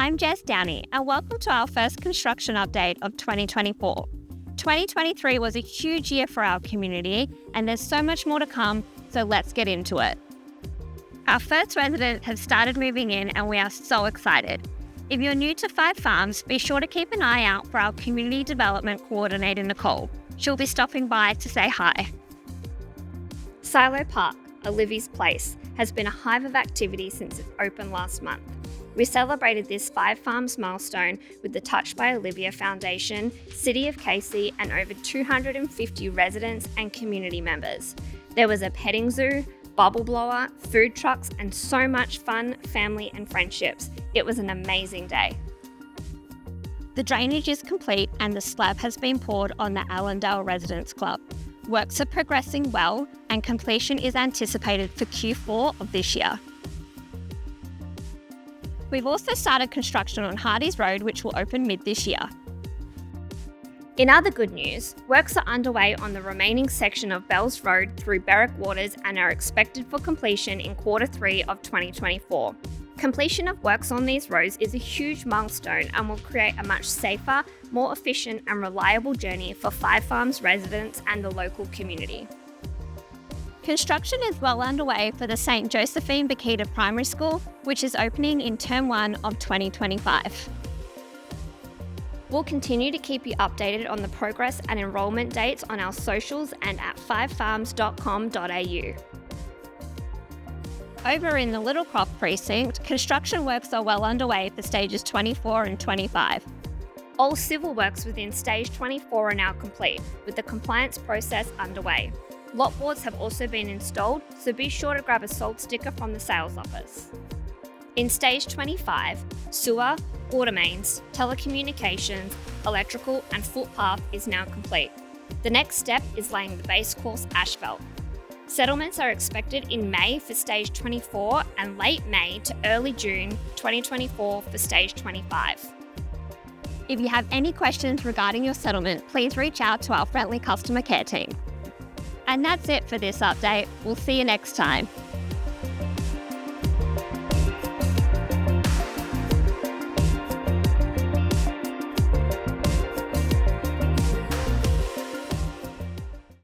I'm Jess Downey, and welcome to our first construction update of 2024. 2023 was a huge year for our community, and there's so much more to come, so let's get into it. Our first residents have started moving in, and we are so excited. If you're new to Five Farms, be sure to keep an eye out for our Community Development Coordinator, Nicole. She'll be stopping by to say hi. Silo Park, Olivias Place, has been a hive of activity since it opened last month. We celebrated this Five Farms milestone with the Touch by Olivia Foundation, City of Casey, and over 250 residents and community members. There was a petting zoo, bubble blower, food trucks, and so much fun, family and friendships. It was an amazing day. The drainage is complete and the slab has been poured on the Allendale Residents Club. Works are progressing well and completion is anticipated for Q4 of this year. We've also started construction on Hardy's Road, which will open mid this year. In other good news, works are underway on the remaining section of Bells Road through Berwick Waters and are expected for completion in Q3 of 2024. Completion of works on these roads is a huge milestone and will create a much safer, more efficient and reliable journey for Five Farms residents and the local community. Construction is well underway for the St. Josephine Bikita Primary School, which is opening in Term 1 of 2025. We'll continue to keep you updated on the progress and enrolment dates on our socials and at fivefarms.com.au. Over in the Littlecroft Precinct, construction works are well underway for stages 24 and 25. All civil works within stage 24 are now complete, with the compliance process underway. Lot boards have also been installed, so be sure to grab a sold sticker from the sales office. In stage 25, sewer, water mains, telecommunications, electrical and footpath is now complete. The next step is laying the base course asphalt. Settlements are expected in May for stage 24 and late May to early June 2024 for stage 25. If you have any questions regarding your settlement, please reach out to our friendly customer care team. And that's it for this update. We'll see you next time.